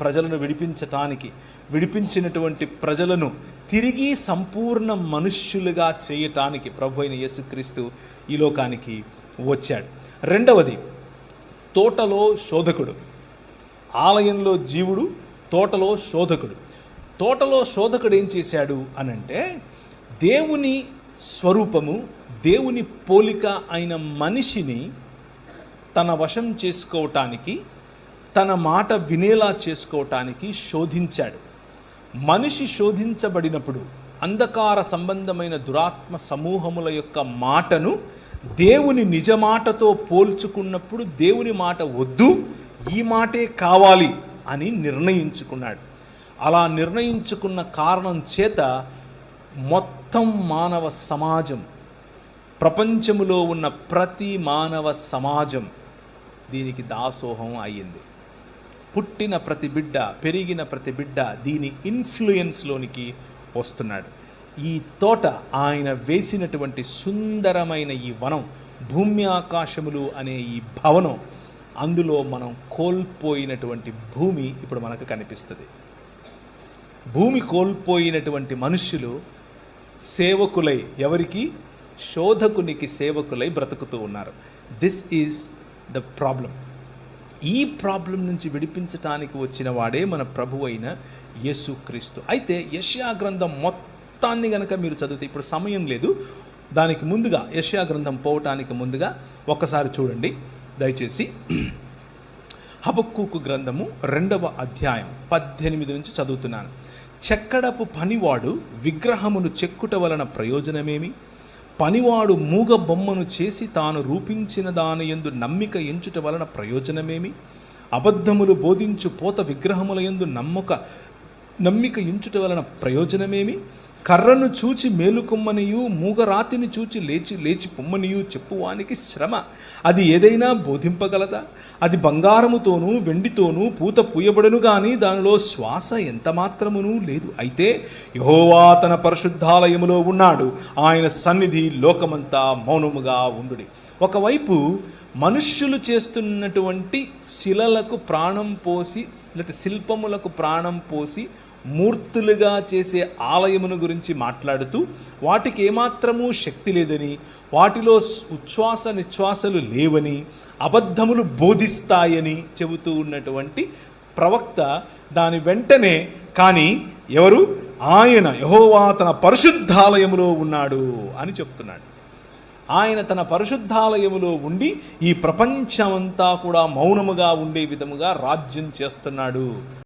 ప్రజలను విడిపించినటువంటి ప్రజలను తిరిగి సంపూర్ణ మనుష్యులుగా చేయటానికి ప్రభు అయిన యేసుక్రీస్తు ఈ లోకానికి వచ్చాడు. రెండవది, తోటలో శోధకుడు. ఆలయంలో జీవుడు, తోటలో శోధకుడు. తోటలో శోధకుడు ఏం చేశాడు అనంటే, దేవుని స్వరూపము, దేవుని పోలిక అయిన మనిషిని తన వశం చేసుకోవటానికి, తన మాట వినేలా చేసుకోవటానికి శోధించాడు. మనిషి శోధించబడినప్పుడు అంధకార సంబంధమైన దురాత్మ సమూహముల యొక్క మాటను దేవుని నిజమాటతో పోల్చుకున్నప్పుడు దేవుని మాట వద్దు, ఈ మాటే కావాలి అని నిర్ణయించుకున్నాడు. అలా నిర్ణయించుకున్న కారణం చేత మొత్తం మానవ సమాజం, ప్రపంచములో ఉన్న ప్రతి మానవ సమాజం దీనికి దాసోహం అయ్యింది. పుట్టిన ప్రతి బిడ్డ, పెరిగిన ప్రతి బిడ్డ దీని ఇన్ఫ్లుయెన్స్లోనికి వస్తున్నాడు. ఈ తోట, ఆయన వేసినటువంటి సుందరమైన ఈ వనం, భూమి ఆకాశములు అనే ఈ భవనం, అందులో మనం కోల్పోయినటువంటి భూమి ఇప్పుడు మనకు కనిపిస్తుంది. భూమి కోల్పోయినటువంటి మనుష్యులు సేవకులై, ఎవరికి? శోధకునికి సేవకులై బ్రతుకుతూ ఉన్నారు. This is the problem. ఈ ప్రాబ్లం నుంచి విడిపించటానికి వచ్చిన వాడే మన ప్రభు అయిన యేసుక్రీస్తు. అయితే యెషయా గ్రంథం మొత్తాన్ని గనక మీరు చదివితే, ఇప్పుడు సమయం లేదు, దానికి ముందుగా యెషయా గ్రంథం పోవటానికి ముందుగా ఒక్కసారి చూడండి దయచేసి. హబక్కూకు గ్రంథము 2వ అధ్యాయం 18 నుంచి చదువుతున్నాను. చెక్కడపు పనివాడు విగ్రహమును చెక్కుట వలన ప్రయోజనమేమి? పనివాడు మూగ బొమ్మను చేసి తాను రూపించిన దాని యందు నమ్మిక ఎంచుట వలన ప్రయోజనమేమి? అబద్ధములు బోధించు పోత విగ్రహముల యందు నమ్మిక ఎంచుట వలన ప్రయోజనమేమి? కర్రను చూచి మేలుకొమ్మనియు, మూగరాతిని చూచి లేచి పొమ్మనియు చెప్పువానికి శ్రమ. అది ఏదైనా బోధింపగలదా? అది బంగారముతోనూ వెండితోనూ పూత పూయబడును గాని దానిలో శ్వాస ఎంత మాత్రమునూ లేదు. అయితే యెహోవా తన పరిశుద్ధాలయములో ఉన్నాడు, ఆయన సన్నిధి లోకమంతా మౌనముగా ఉండుడి. ఒకవైపు మనుష్యులు చేస్తున్నటువంటి శిలలకు ప్రాణం పోసి, లేకపోతే శిల్పములకు ప్రాణం పోసి మూర్తులుగా చేసే ఆలయమును గురించి మాట్లాడుతూ, వాటికి ఏమాత్రమూ శక్తి లేదని, వాటిలో ఉచ్ఛ్వాస నిశ్వాసలు లేవని, అబద్ధములు బోధిస్తాయని చెబుతూ ఉన్నటువంటి ప్రవక్త దాని వెంటనే, కానీ ఎవరు? ఆయన యెహోవా తన పరిశుద్ధాలయములో ఉన్నాడు అని చెప్తున్నాడు. ఆయన తన పరిశుద్ధాలయములో ఉండి ఈ ప్రపంచమంతా కూడా మౌనముగా ఉండే విధముగా రాజ్యం చేస్తున్నాడు.